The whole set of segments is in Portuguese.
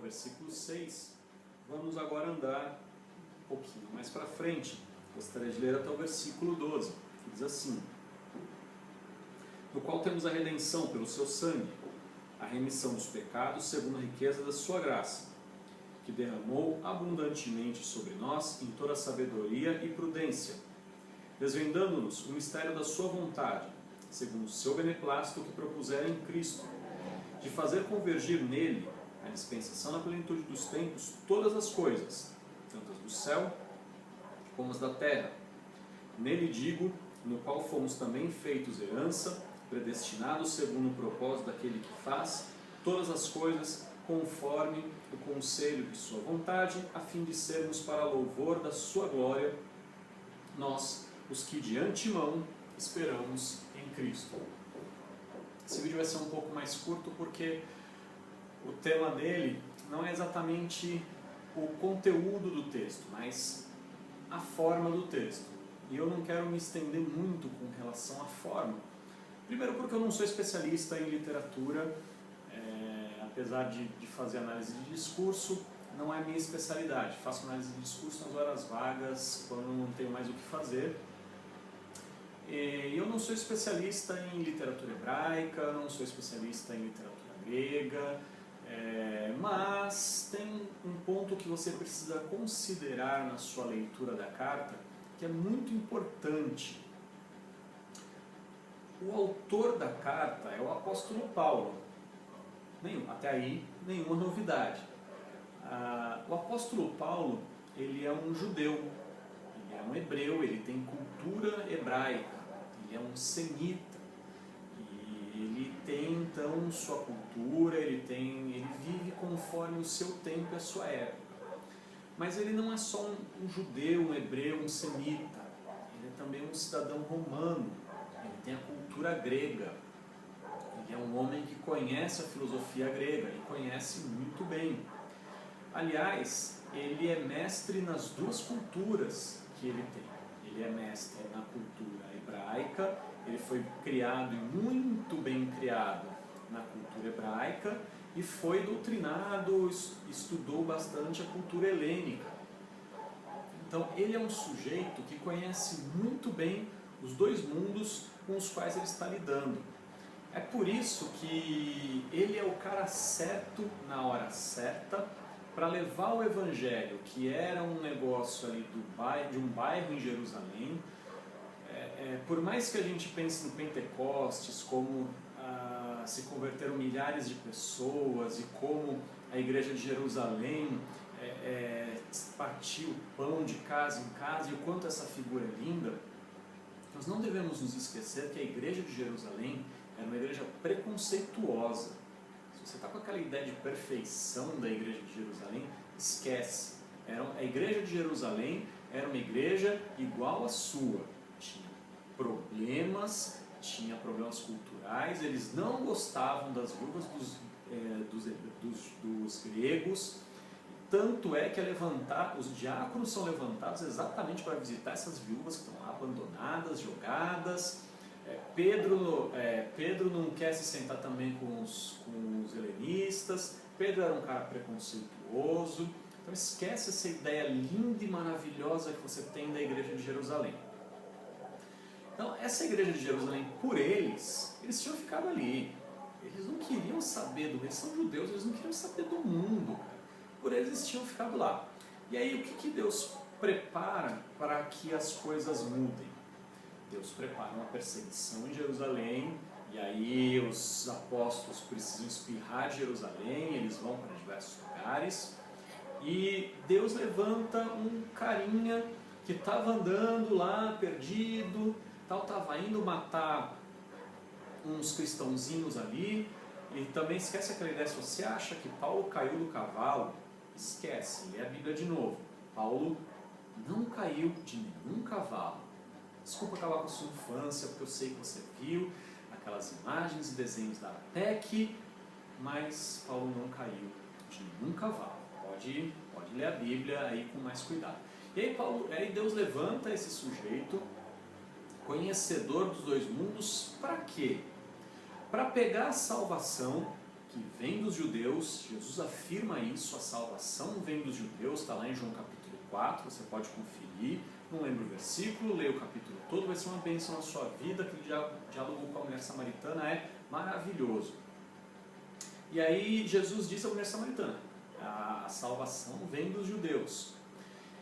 versículo 6, vamos agora andar um pouquinho mais para frente. Gostaria de ler até o versículo 12, que diz assim: no qual temos a redenção pelo seu sangue, a remissão dos pecados segundo a riqueza da sua graça, que derramou abundantemente sobre nós em toda sabedoria e prudência, desvendando-nos o mistério da sua vontade, segundo o seu beneplácito que propusera em Cristo, de fazer convergir nele a dispensação na plenitude dos tempos todas as coisas, tanto as do céu como as da terra. Nele digo, no qual fomos também feitos herança, predestinados segundo o propósito daquele que faz todas as coisas conforme o conselho de sua vontade, a fim de sermos para louvor da sua glória, nós, os que de antemão esperamos em Cristo. Esse vídeo vai ser um pouco mais curto porque o tema dele não é exatamente o conteúdo do texto, mas a forma do texto. E eu não quero me estender muito com relação à forma. Primeiro porque eu não sou especialista em literatura, apesar de fazer análise de discurso, não é minha especialidade. Faço análise de discurso nas horas vagas, quando não tenho mais o que fazer. Eu não sou especialista em literatura hebraica, não sou especialista em literatura grega, mas tem um ponto que você precisa considerar na sua leitura da carta, que é muito importante. O autor da carta é o apóstolo Paulo. Até aí, nenhuma novidade. O apóstolo Paulo, ele é um judeu, ele é um hebreu, ele tem cultura hebraica, ele é um semita. E ele tem então sua cultura, ele vive conforme o seu tempo e a sua época. Mas ele não é só um judeu, um hebreu, um semita, ele é também um cidadão romano, ele tem a cultura grega. Ele é um homem que conhece a filosofia grega e conhece muito bem. Aliás, ele é mestre nas duas culturas que ele tem. Ele é mestre na cultura hebraica, ele foi criado e muito bem criado na cultura hebraica e foi doutrinado, estudou bastante a cultura helênica. Então ele é um sujeito que conhece muito bem os dois mundos com os quais ele está lidando. É por isso que ele é o cara certo na hora certa para levar o evangelho, que era um negócio ali de um bairro em Jerusalém. Por mais que a gente pense no Pentecostes, como se converteram milhares de pessoas e como a igreja de Jerusalém partiu pão de casa em casa e o quanto essa figura é linda, nós não devemos nos esquecer que a igreja de Jerusalém era uma igreja preconceituosa. Se você está com aquela ideia de perfeição da igreja de Jerusalém, esquece. A igreja de Jerusalém era uma igreja igual à sua. Tinha problemas culturais, eles não gostavam das viúvas dos gregos. Tanto é que os diáconos são levantados exatamente para visitar essas viúvas que estão lá abandonadas, jogadas. Pedro não quer se sentar também com os helenistas. Pedro era um cara preconceituoso. Então esquece essa ideia linda e maravilhosa que você tem da igreja de Jerusalém. Então essa igreja de Jerusalém, por eles tinham ficado ali. Eles não queriam saber eles são judeus, eles não queriam saber do mundo. Por eles tinham ficado lá. E aí o que Deus prepara para que as coisas mudem? Deus prepara uma perseguição em Jerusalém, e aí os apóstolos precisam espirrar de Jerusalém, eles vão para diversos lugares, e Deus levanta um carinha que estava andando lá, perdido, estava indo matar uns cristãozinhos ali, e também esquece aquela ideia, se você acha que Paulo caiu do cavalo, esquece, lê a Bíblia de novo. Paulo não caiu de nenhum cavalo. Desculpa acabar com a sua infância, porque eu sei que você viu aquelas imagens e desenhos da ATEC, mas Paulo não caiu de nenhum cavalo. Pode ler a Bíblia aí com mais cuidado. E aí Deus levanta esse sujeito, conhecedor dos dois mundos, para quê? Para pegar a salvação que vem dos judeus. Jesus afirma isso, a salvação vem dos judeus, está lá em João capítulo 4, você pode conferir. Não lembro o versículo, leia o capítulo todo, vai ser uma bênção na sua vida. Aquele diálogo com a mulher samaritana é maravilhoso. E aí Jesus disse à mulher samaritana, a salvação vem dos judeus.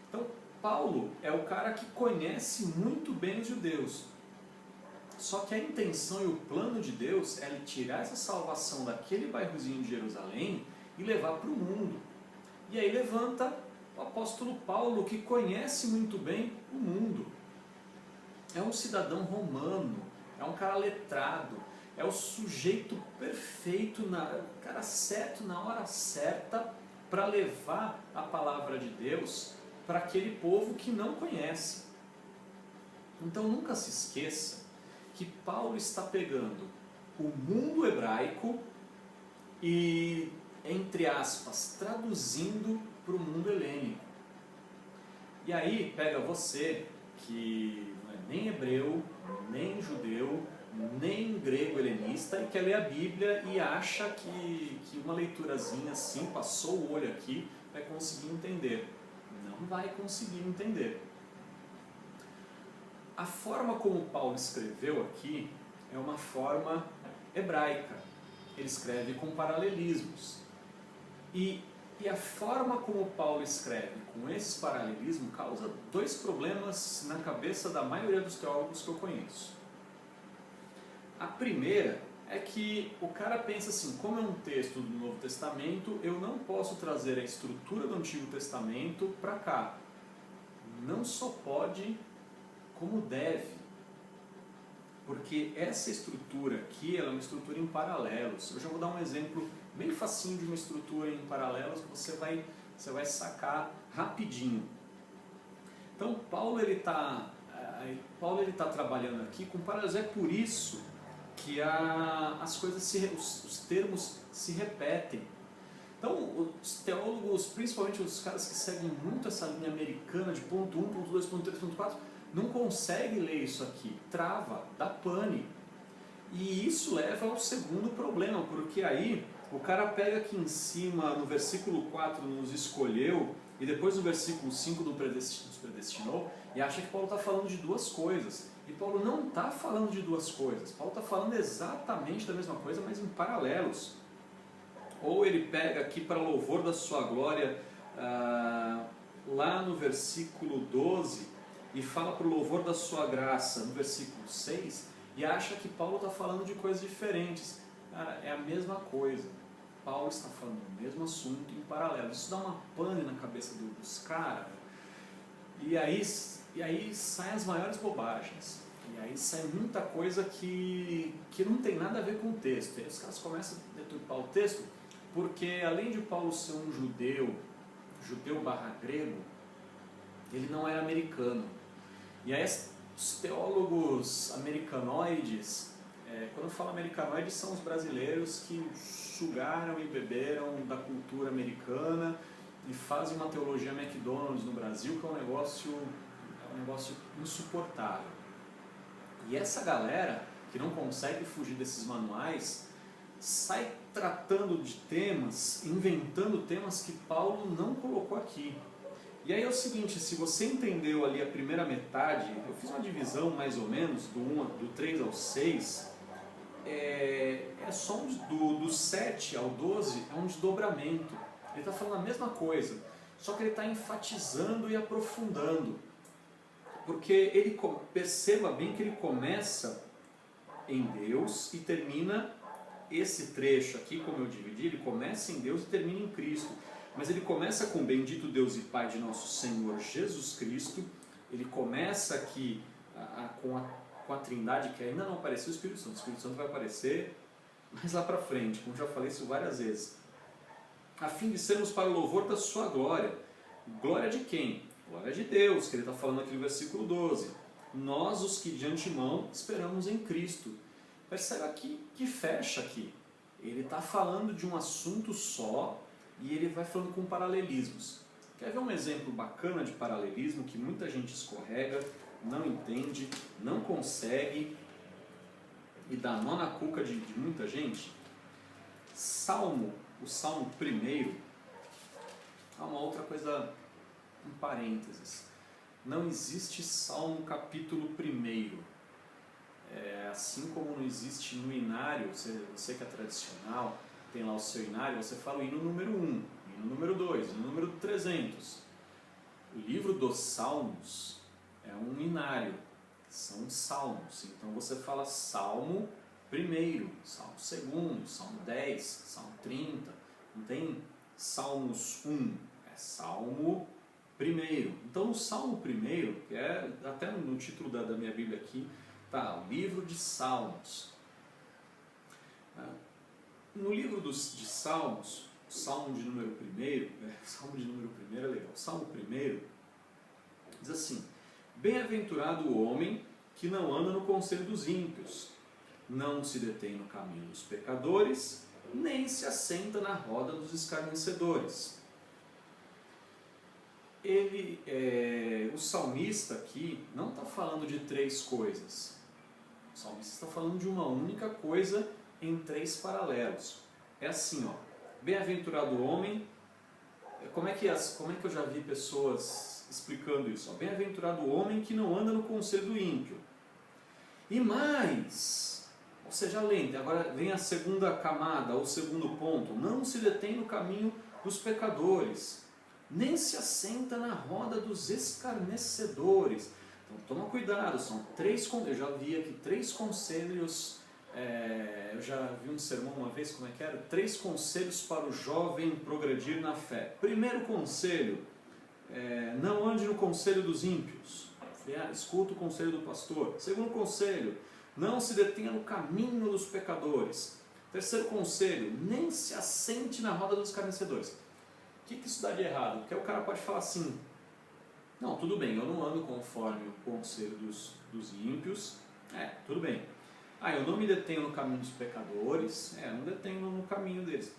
Então Paulo é o cara que conhece muito bem os judeus. Só que a intenção e o plano de Deus é ele tirar essa salvação daquele bairrozinho de Jerusalém e levar para o mundo. E aí levanta o apóstolo Paulo, que conhece muito bem o mundo. É um cidadão romano, é um cara letrado, é o sujeito perfeito, o cara certo na hora certa para levar a palavra de Deus para aquele povo que não conhece. Então nunca se esqueça que Paulo está pegando o mundo hebraico e, entre aspas, traduzindo para o mundo helênico. E aí pega você que não é nem hebreu, nem judeu, nem grego helenista e quer ler a Bíblia e acha que uma leiturazinha assim, passou o olho aqui, vai conseguir entender. Não vai conseguir entender. A forma como Paulo escreveu aqui é uma forma hebraica. Ele escreve com paralelismos. E a forma como Paulo escreve com esses paralelismos causa dois problemas na cabeça da maioria dos teólogos que eu conheço. A primeira é que o cara pensa assim, como é um texto do Novo Testamento, eu não posso trazer a estrutura do Antigo Testamento para cá. Não só pode, como deve. Porque essa estrutura aqui, ela é uma estrutura em paralelos. Eu já vou dar um exemplo bem facinho de uma estrutura em paralelos que você vai sacar rapidinho. Então, Paulo ele está trabalhando aqui com paralelos. É por isso que as coisas, os termos se repetem. Então, os teólogos, principalmente os caras que seguem muito essa linha americana de ponto 1, ponto 2, ponto 3, ponto 4, não consegue ler isso aqui, trava, dá pane. E isso leva ao segundo problema, porque aí o cara pega aqui em cima, no versículo 4, nos escolheu, e depois no versículo 5 nos predestinou, e acha que Paulo está falando de duas coisas. E Paulo não está falando de duas coisas, Paulo está falando exatamente da mesma coisa, mas em paralelos. Ou ele pega aqui para louvor da sua glória, lá no versículo 12, e fala para o louvor da sua graça no versículo 6, e acha que Paulo está falando de coisas diferentes. Cara, é a mesma coisa. Paulo está falando do mesmo assunto em paralelo. Isso dá uma pane na cabeça dos caras. E aí saem as maiores bobagens. E aí sai muita coisa que não tem nada a ver com o texto. E aí os caras começam a deturpar o texto, porque além de Paulo ser um judeu barra grego, ele não era americano. E aí os teólogos americanoides, quando eu falo americanoides, são os brasileiros que sugaram e beberam da cultura americana e fazem uma teologia McDonald's no Brasil, que é um negócio insuportável. E essa galera que não consegue fugir desses manuais sai tratando de temas, inventando temas que Paulo não colocou aqui. E aí é o seguinte, se você entendeu ali a primeira metade, eu fiz uma divisão mais ou menos do 3 ao 6, só do 7 ao 12 é um desdobramento. Ele está falando a mesma coisa, só que ele está enfatizando e aprofundando. Porque perceba bem que ele começa em Deus e termina esse trecho aqui, como eu dividi, ele começa em Deus e termina em Cristo. Mas ele começa com bendito Deus e Pai de nosso Senhor Jesus Cristo. Ele começa aqui com a Trindade, que ainda não apareceu o Espírito Santo. O Espírito Santo vai aparecer mais lá para frente, como já falei isso várias vezes. A fim de sermos para o louvor da sua glória. Glória de quem? Glória de Deus, que ele está falando aqui no versículo 12. Nós, os que de antemão esperamos em Cristo. Perceba aqui que fecha aqui. Ele está falando de um assunto só e ele vai falando com paralelismos. Quer ver um exemplo bacana de paralelismo que muita gente escorrega, não entende, não consegue e dá nó na cuca de muita gente? o Salmo primeiro, há uma outra coisa, um parênteses. Não existe Salmo capítulo primeiro. Assim como não existe no inário, você que é tradicional, tem lá o seu inário, você fala o hino número 1, hino número 2, hino número 300. O livro dos Salmos é um inário, são salmos. Então você fala Salmo primeiro, Salmo segundo, Salmo 10, Salmo 30. Não tem Salmos 1, é Salmo primeiro. Então o Salmo primeiro, que é até no título da minha Bíblia aqui, tá, o livro de Salmos. No livro de Salmos, o Salmo de número 1, Salmo de número 1 é legal. O Salmo 1 diz assim: bem-aventurado o homem que não anda no conselho dos ímpios, não se detém no caminho dos pecadores, nem se assenta na roda dos escarnecedores. O salmista aqui não está falando de 3 coisas. O salmista está falando de uma única coisa em 3 paralelos. É assim, ó. Bem-aventurado o homem. Como é que eu já vi pessoas explicando isso? Bem-aventurado o homem que não anda no conselho do ímpio. E mais, ou seja, além, agora vem a segunda camada, ou segundo ponto: não se detém no caminho dos pecadores, nem se assenta na roda dos escarnecedores. Então toma cuidado, são 3, eu já vi aqui 3 conselhos, eu já vi um sermão uma vez, como é que era? 3 conselhos para o jovem progredir na fé. Primeiro conselho, não ande no conselho dos ímpios, escuta o conselho do pastor. Segundo conselho, não se detenha no caminho dos pecadores. Terceiro conselho, nem se assente na roda dos escarnecedores. O que isso dá de errado? Porque o cara pode falar assim: não, tudo bem, eu não ando conforme o conselho dos ímpios, tudo bem. Eu não me detenho no caminho dos pecadores, eu não detenho no caminho deles.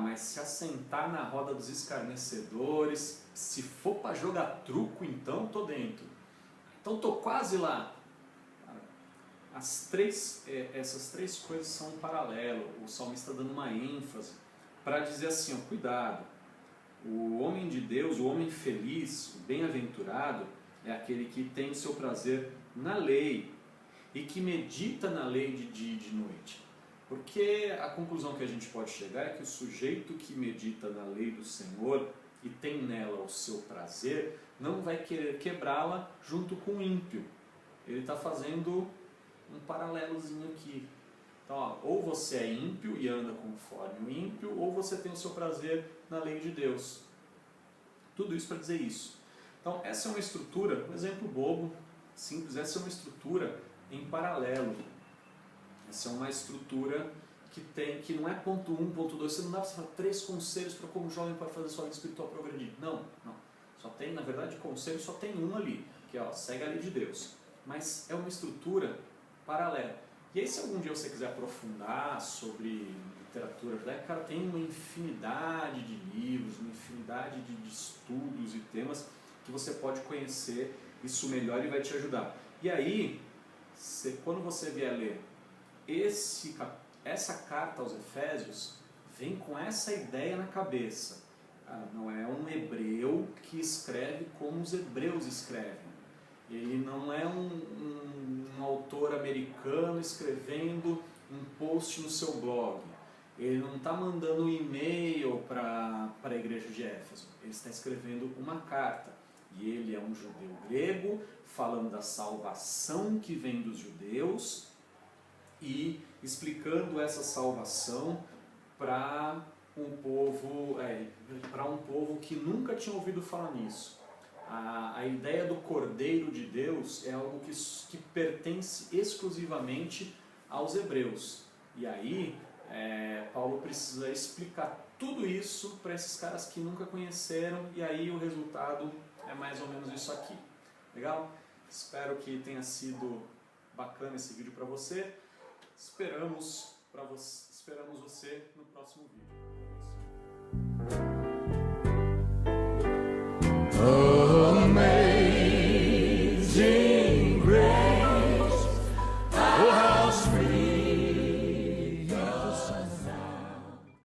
Mas se assentar na roda dos escarnecedores, se for para jogar truco, então tô dentro. Então tô quase lá. Essas 3 coisas são um paralelo. O salmista está dando uma ênfase para dizer assim, cuidado. O homem de Deus, o homem feliz, o bem-aventurado, é aquele que tem o seu prazer na lei e que medita na lei de dia e de noite. Porque a conclusão que a gente pode chegar é que o sujeito que medita na lei do Senhor e tem nela o seu prazer, não vai querer quebrá-la junto com o ímpio. Ele está fazendo um paralelozinho aqui. Então, ou você é ímpio e anda conforme o ímpio, ou você tem o seu prazer na lei de Deus. Tudo isso para dizer isso. Então, essa é uma estrutura, um exemplo bobo, simples, essa é uma estrutura em paralelo. Essa é uma estrutura que não é ponto 1, ponto 2, você não dá para falar 3 conselhos para como o jovem pode fazer sua vida espiritual progredir. Não. Só tem, na verdade, conselho só tem um ali, que é, segue a lei de Deus. Mas é uma estrutura paralela. E aí, se algum dia você quiser aprofundar sobre literatura judaica, cara, tem uma infinidade de livros, uma infinidade de estudos e temas que você pode conhecer isso melhor e vai te ajudar. E aí, quando você vier ler essa carta aos Efésios, vem com essa ideia na cabeça. Não é um hebreu que escreve como os hebreus escrevem. Ele não é um autor americano escrevendo um post no seu blog. Ele não está mandando um e-mail para a igreja de Éfeso. Ele está escrevendo uma carta. E ele é um judeu grego, falando da salvação que vem dos judeus e explicando essa salvação para um povo que nunca tinha ouvido falar nisso. A ideia do Cordeiro de Deus é algo que pertence exclusivamente aos hebreus. E aí, Paulo precisa explicar tudo isso para esses caras que nunca conheceram, e aí o resultado é mais ou menos isso aqui. Legal? Espero que tenha sido bacana esse vídeo para você. Esperamos você no próximo vídeo.